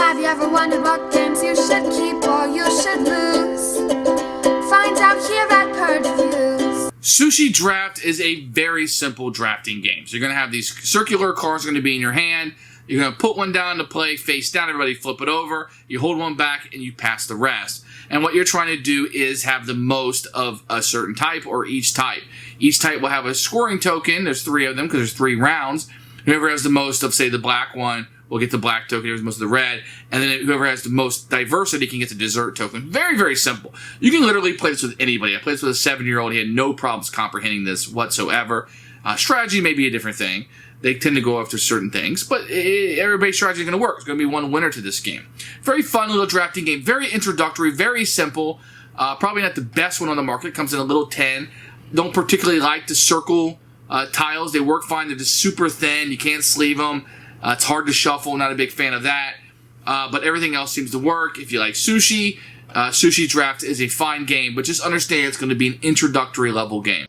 Have you ever wondered what games you should keep or you should lose? Find out here at Purge Reviews. Sushi Draft is a very simple drafting game. So you're going to have these circular cards going to be in your hand. You're going to put one down to play face down. Everybody flip it over. You hold one back and you pass the rest. And what you're trying to do is have the most of a certain type or each type. Each type will have a scoring token. There's 3 of them because there's 3 rounds. Whoever has the most of, say, the black one will get the black token. Whoever has most of the red. And then whoever has the most diversity can get the dessert token. Very, very simple. You can literally play this with anybody. I played this with a 7-year-old. He had no problems comprehending this whatsoever. Strategy may be a different thing. They tend to go after certain things, but everybody's strategy is going to work. There's going to be one winner to this game. Very fun little drafting game. Very introductory, very simple. Probably not the best one on the market. It comes in a little tin. Don't particularly like the circle tiles. They work fine. They're just super thin. You can't sleeve them. It's hard to shuffle. Not a big fan of that. But everything else seems to work. If you like sushi, Sushi Draft is a fine game, but just understand it's going to be an introductory level game.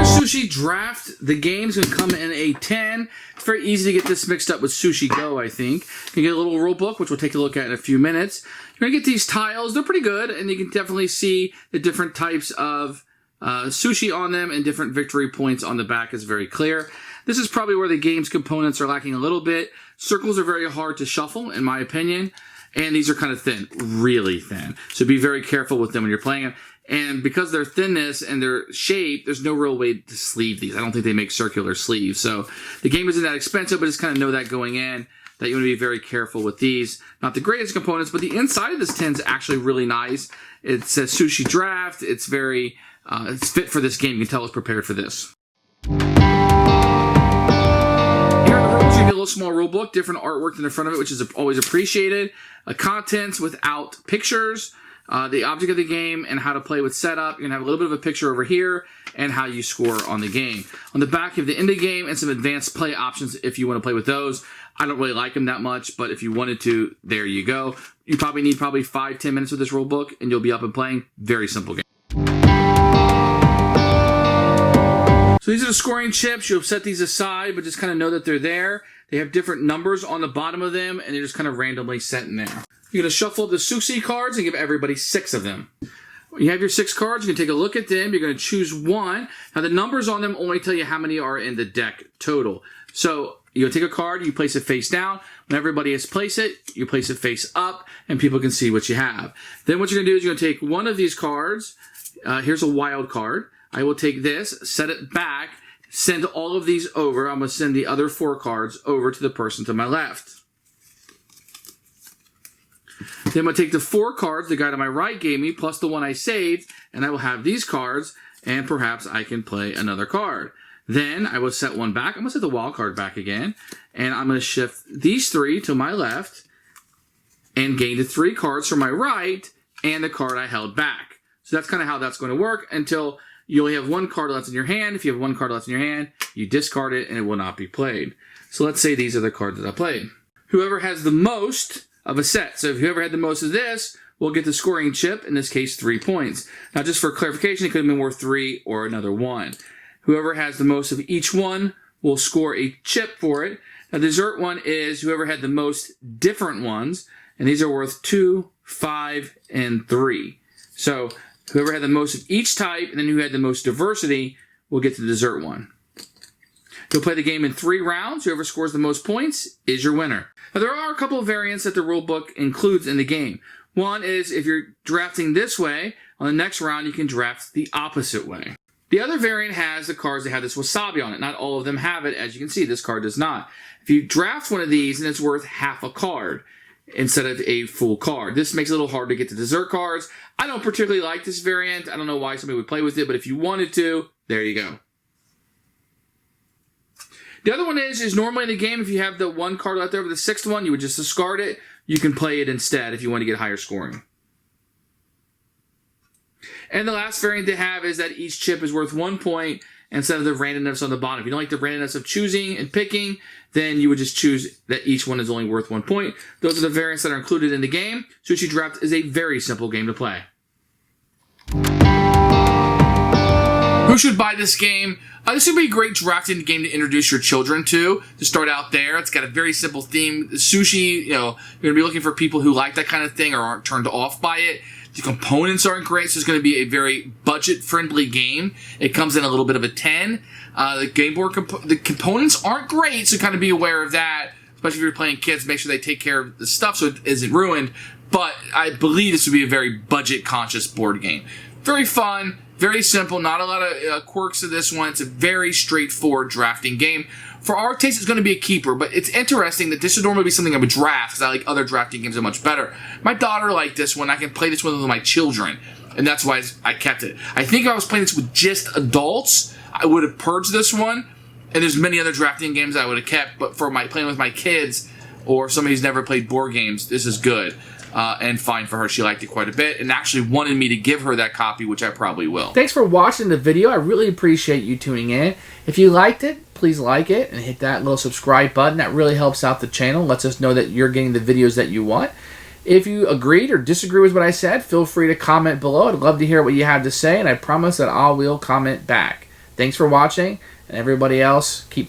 Sushi Draft, the game's going to come in a 10. It's very easy to get this mixed up with Sushi Go, I think. You get a little rule book, which we'll take a look at in a few minutes. You're going to get these tiles. They're pretty good, and you can definitely see the different types of sushi on them, and different victory points on the back is very clear. This is probably where the game's components are lacking a little bit. Circles are very hard to shuffle, in my opinion, and these are kind of thin, really thin. So be very careful with them when you're playing them. And because of their thinness and their shape, there's no real way to sleeve these. I don't think they make circular sleeves. So the game isn't that expensive, but just kind of know that going in, that you want to be very careful with these. Not the greatest components, but the inside of this tin is actually really nice. It says Sushi Draft. It's very, it's fit for this game. You can tell it's prepared for this. Here are the rules. You get a little small rule book, different artwork in the front of it, which is always appreciated. Contents without pictures. The object of the game and how to play with setup. You're going to have a little bit of a picture over here and how you score on the game. On the back, you have the end of the game and some advanced play options if you want to play with those. I don't really like them that much, but if you wanted to, there you go. You probably need 5-10 minutes with this rule book and you'll be up and playing. Very simple game. So these are the scoring chips. You'll set these aside, but just kind of know that they're there. They have different numbers on the bottom of them, and they're just kind of randomly set in there. You're going to shuffle the sushi cards and give everybody 6 of them. When you have your 6 cards, you can take a look at them. You're going to choose one. Now, the numbers on them only tell you how many are in the deck total. So you'll take a card, you place it face down. When everybody has placed it, you place it face up, and people can see what you have. Then what you're going to do is you're going to take one of these cards. Here's a wild card. I will take this, set it back, send all of these over. I'm going to send the other 4 cards over to the person to my left. Then I'm going to take the 4 cards the guy to my right gave me, plus the one I saved, and I will have these cards, and perhaps I can play another card. Then I will set one back. I'm going to set the wild card back again, and I'm going to shift these 3 to my left, and gain the 3 cards from my right, and the card I held back. So that's kind of how that's going to work until you only have 1 card left in your hand. If you have 1 card left in your hand, you discard it, and it will not be played. So let's say these are the cards that I played. Whoever has the most of a set. So if whoever had the most of this will get the scoring chip, in this case 3 points. Now just for clarification, it could have been worth 3 or another 1. Whoever has the most of each one will score a chip for it. Now the dessert one is whoever had the most different ones, and these are worth 2, 5, and 3. So whoever had the most of each type and then who had the most diversity will get the dessert one. You'll play the game in 3 rounds. Whoever scores the most points is your winner. Now, there are a couple of variants that the rulebook includes in the game. One is if you're drafting this way, on the next round you can draft the opposite way. The other variant has the cards that have this wasabi on it. Not all of them have it. As you can see, this card does not. If you draft one of these, and it's worth half a card instead of a full card. This makes it a little hard to get the dessert cards. I don't particularly like this variant. I don't know why somebody would play with it, but if you wanted to, there you go. The other one is normally in the game, if you have the 1 card left over, the 6th one, you would just discard it. You can play it instead if you want to get higher scoring. And the last variant they have is that each chip is worth 1 point instead of the randomness on the bottom. If you don't like the randomness of choosing and picking, then you would just choose that each one is only worth 1 point. Those are the variants that are included in the game. Sushi Draft is a very simple game to play. Who should buy this game? This would be a great drafting game to introduce your children to start out there. It's got a very simple theme. Sushi, you're going to be looking for people who like that kind of thing or aren't turned off by it. The components aren't great, so it's going to be a very budget-friendly game. It comes in a little bit of a 10. The game board the components aren't great, so kind of be aware of that. Especially if you're playing kids, make sure they take care of the stuff so it isn't ruined. But I believe this would be a very budget-conscious board game. Very fun, very simple, not a lot of quirks to this one. It's a very straightforward drafting game. For our taste, it's going to be a keeper, but it's interesting that this would normally be something I would draft, because I like other drafting games are much better. My daughter liked this one. I can play this one with my children, and that's why I kept it. I think if I was playing this with just adults, I would have purged this one, and there's many other drafting games I would have kept, but for playing with my kids or somebody who's never played board games, this is good. And fine for her. She liked it quite a bit and actually wanted me to give her that copy, which I probably will. Thanks for watching the video. I really appreciate you tuning in. If you liked it, please like it and hit that little subscribe button. That really helps out the channel, lets us know that you're getting the videos that you want. If you agreed or disagree with what I said, feel free to comment below. I'd love to hear what you have to say, and I promise that I will comment back. Thanks for watching, and everybody else, keep playing.